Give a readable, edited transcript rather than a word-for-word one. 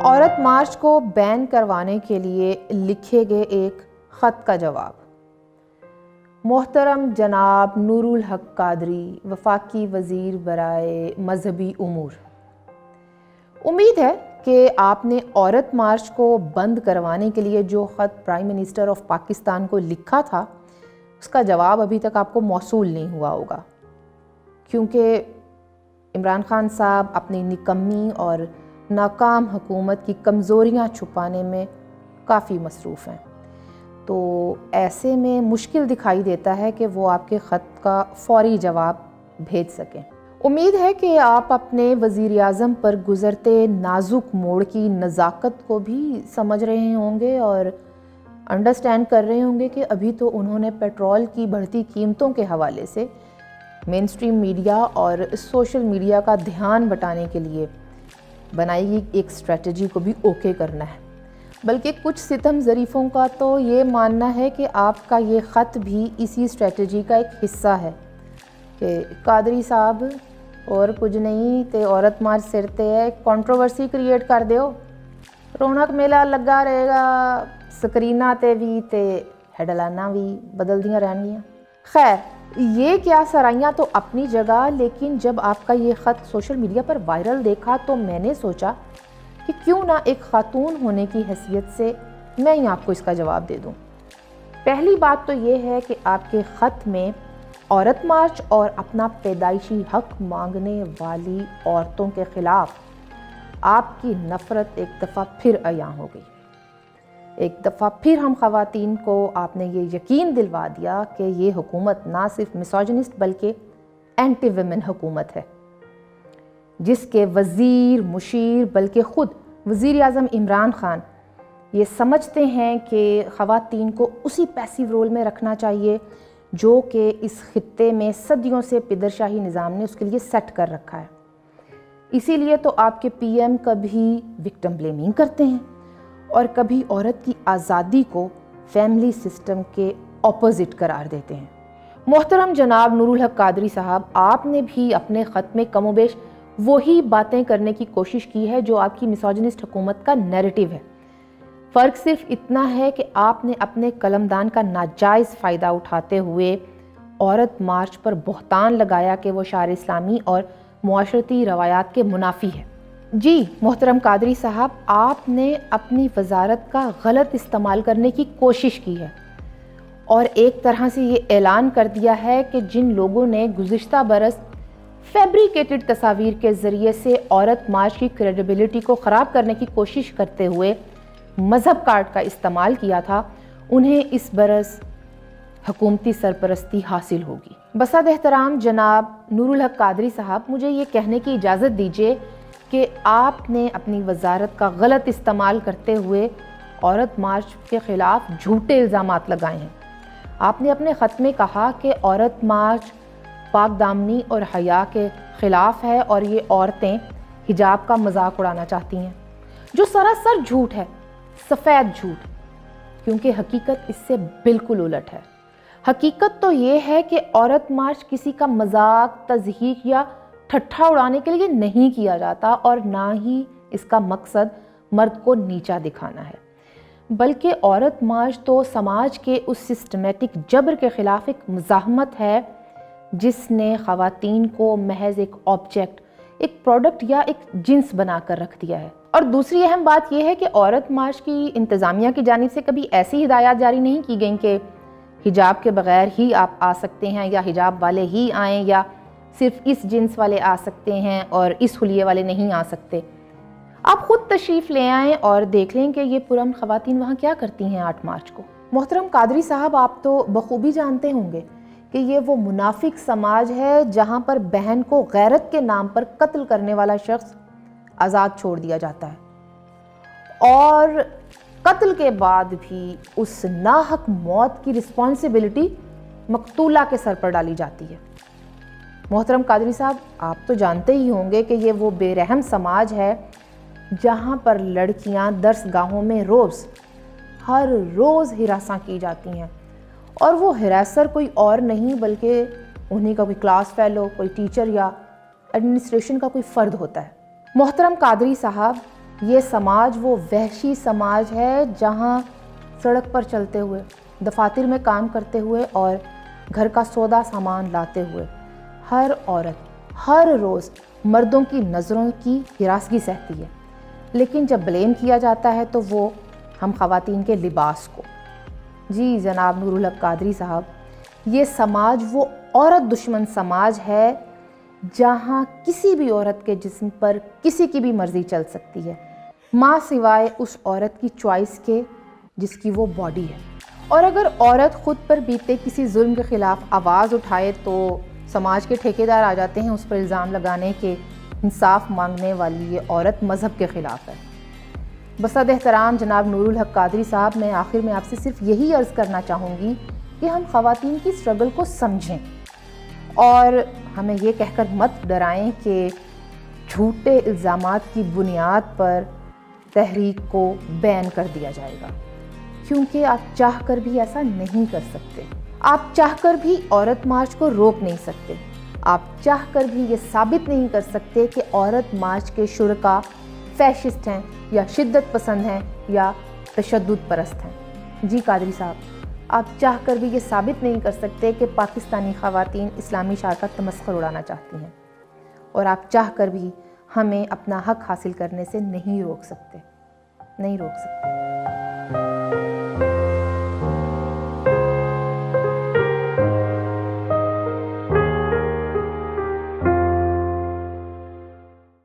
عورت مارچ کو بین کروانے کے لیے لکھے گئے ایک خط کا جواب۔ محترم جناب نور الحق قادری، وفاقی وزیر برائے مذہبی امور، امید ہے کہ آپ نے عورت مارچ کو بند کروانے کے لیے جو خط پرائم منسٹر آف پاکستان کو لکھا تھا اس کا جواب ابھی تک آپ کو موصول نہیں ہوا ہوگا، کیونکہ عمران خان صاحب اپنی نکمی اور ناکام حکومت کی کمزوریاں چھپانے میں کافی مصروف ہیں، تو ایسے میں مشکل دکھائی دیتا ہے کہ وہ آپ کے خط کا فوری جواب بھیج سکیں۔ امید ہے کہ آپ اپنے وزیر اعظم پر گزرتے نازک موڑ کی نزاکت کو بھی سمجھ رہے ہوں گے اور انڈرسٹینڈ کر رہے ہوں گے کہ ابھی تو انہوں نے پیٹرول کی بڑھتی قیمتوں کے حوالے سے مین سٹریم میڈیا اور سوشل میڈیا کا دھیان بٹانے کے لیے بنائی گئی ایک اسٹریٹجی کو بھی اوکے کرنا ہے، بلکہ کچھ ستم ظریفوں کا تو یہ ماننا ہے کہ آپ کا یہ خط بھی اسی اسٹریٹجی کا ایک حصہ ہے کہ قادری صاحب اور کچھ نہیں تے عورت مارچ سرتے ہے کنٹروورسی کریٹ کر دیو، رونق میلہ لگا رہے گا، سکرینہ تے بھی تے ہیڈلائناں بھی بدل دیاں رہنگیاں۔ خیر، یہ کیا سرائیاں تو اپنی جگہ، لیکن جب آپ کا یہ خط سوشل میڈیا پر وائرل دیکھا تو میں نے سوچا کہ کیوں نہ ایک خاتون ہونے کی حیثیت سے میں ہی آپ کو اس کا جواب دے دوں۔ پہلی بات تو یہ ہے کہ آپ کے خط میں عورت مارچ اور اپنا پیدائشی حق مانگنے والی عورتوں کے خلاف آپ کی نفرت ایک دفعہ پھر عیاں ہو گئی۔ ایک دفعہ پھر ہم خواتین کو آپ نے یہ یقین دلوا دیا کہ یہ حکومت نہ صرف میسوجنسٹ بلکہ اینٹی ویمن حکومت ہے، جس کے وزیر، مشیر بلکہ خود وزیر اعظم عمران خان یہ سمجھتے ہیں کہ خواتین کو اسی پیسیو رول میں رکھنا چاہیے جو کہ اس خطے میں صدیوں سے پدر شاہی نظام نے اس کے لیے سیٹ کر رکھا ہے۔ اسی لیے تو آپ کے پی ایم کبھی وکٹم بلیمنگ کرتے ہیں اور کبھی عورت کی آزادی کو فیملی سسٹم کے اپوزٹ قرار دیتے ہیں۔ محترم جناب نور الحق قادری صاحب، آپ نے بھی اپنے خط میں کم و بیش وہی باتیں کرنے کی کوشش کی ہے جو آپ کی میسوجنسٹ حکومت کا نیریٹو ہے۔ فرق صرف اتنا ہے کہ آپ نے اپنے قلمدان کا ناجائز فائدہ اٹھاتے ہوئے عورت مارچ پر بہتان لگایا کہ وہ شعائر اسلامی اور معاشرتی روایات کے منافی ہے۔ جی محترم قادری صاحب، آپ نے اپنی وزارت کا غلط استعمال کرنے کی کوشش کی ہے اور ایک طرح سے یہ اعلان کر دیا ہے کہ جن لوگوں نے گزشتہ برس فیبریکیٹڈ تصاویر کے ذریعے سے عورت مارچ کی کریڈیبلٹی کو خراب کرنے کی کوشش کرتے ہوئے مذہب کارڈ کا استعمال کیا تھا، انہیں اس برس حکومتی سرپرستی حاصل ہوگی۔ بسد احترام جناب نور الحق قادری صاحب، مجھے یہ کہنے کی اجازت دیجیے کہ آپ نے اپنی وزارت کا غلط استعمال کرتے ہوئے عورت مارچ کے خلاف جھوٹے الزامات لگائے ہیں۔ آپ نے اپنے خط میں کہا کہ عورت مارچ پاک دامنی اور حیا کے خلاف ہے اور یہ عورتیں حجاب کا مذاق اڑانا چاہتی ہیں، جو سراسر جھوٹ ہے، سفید جھوٹ، کیونکہ حقیقت اس سے بالکل الٹ ہے۔ حقیقت تو یہ ہے کہ عورت مارچ کسی کا مذاق، تضحیک یا ٹھٹھا اڑانے کے لیے نہیں کیا جاتا اور نہ ہی اس کا مقصد مرد کو نیچا دکھانا ہے، بلکہ عورت مارچ تو سماج کے اس سسٹمیٹک جبر کے خلاف ایک مزاحمت ہے جس نے خواتین کو محض ایک آبجیکٹ، ایک پروڈکٹ یا ایک جنس بنا کر رکھ دیا ہے۔ اور دوسری اہم بات یہ ہے کہ عورت مارچ کی انتظامیہ کی جانب سے کبھی ایسی ہدایات جاری نہیں کی گئیں کہ حجاب کے بغیر ہی آپ آ سکتے ہیں یا حجاب والے ہی آئیں یا صرف اس جنس والے آ سکتے ہیں اور اس حلیے والے نہیں آ سکتے۔ آپ خود تشریف لے آئیں اور دیکھ لیں کہ یہ پرامن خواتین وہاں کیا کرتی ہیں 8 مارچ کو۔ محترم قادری صاحب، آپ تو بخوبی جانتے ہوں گے کہ یہ وہ منافق سماج ہے جہاں پر بہن کو غیرت کے نام پر قتل کرنے والا شخص آزاد چھوڑ دیا جاتا ہے اور قتل کے بعد بھی اس ناحق موت کی رسپانسبلٹی مقتولہ کے سر پر ڈالی جاتی ہے۔ محترم قادری صاحب، آپ تو جانتے ہی ہوں گے کہ یہ وہ بے رحم سماج ہے جہاں پر لڑکیاں درس گاہوں میں ہر روز ہراساں کی جاتی ہیں، اور وہ ہراسر کوئی اور نہیں بلکہ انہیں کا کوئی کلاس فیلو، کوئی ٹیچر یا ایڈمنسٹریشن کا کوئی فرد ہوتا ہے۔ محترم قادری صاحب، یہ سماج وہ وحشی سماج ہے جہاں سڑک پر چلتے ہوئے، دفاتر میں کام کرتے ہوئے اور گھر کا سودا سامان لاتے ہوئے ہر عورت ہر روز مردوں کی نظروں کی ہراسگی سہتی ہے، لیکن جب بلیم کیا جاتا ہے تو وہ ہم خواتین کے لباس کو۔ جی جناب نور الحق قادری صاحب، یہ سماج وہ عورت دشمن سماج ہے جہاں کسی بھی عورت کے جسم پر کسی کی بھی مرضی چل سکتی ہے، ماں سوائے اس عورت کی چوائس کے جس کی وہ باڈی ہے۔ اور اگر عورت خود پر بیتے کسی ظلم کے خلاف آواز اٹھائے تو سماج کے ٹھیکیدار آ جاتے ہیں اس پر الزام لگانے کے انصاف مانگنے والی یہ عورت مذہب کے خلاف ہے۔ بصد احترام جناب نور الحق قادری صاحب، میں آخر میں آپ سے صرف یہی عرض کرنا چاہوں گی کہ ہم خواتین کی سٹرگل کو سمجھیں اور ہمیں یہ کہہ کر مت ڈرائیں کہ جھوٹے الزامات کی بنیاد پر تحریک کو بین کر دیا جائے گا، کیونکہ آپ چاہ کر بھی ایسا نہیں کر سکتے۔ آپ چاہ کر بھی عورت مارچ کو روک نہیں سکتے۔ آپ چاہ کر بھی یہ ثابت نہیں کر سکتے کہ عورت مارچ کے شرکا فیشسٹ ہیں یا شدت پسند ہیں یا تشدد پرست ہیں۔ جی قادری صاحب، آپ چاہ کر بھی یہ ثابت نہیں کر سکتے کہ پاکستانی خواتین اسلامی شعار کا تمسخر اڑانا چاہتی ہیں، اور آپ چاہ کر بھی ہمیں اپنا حق حاصل کرنے سے نہیں روک سکتے۔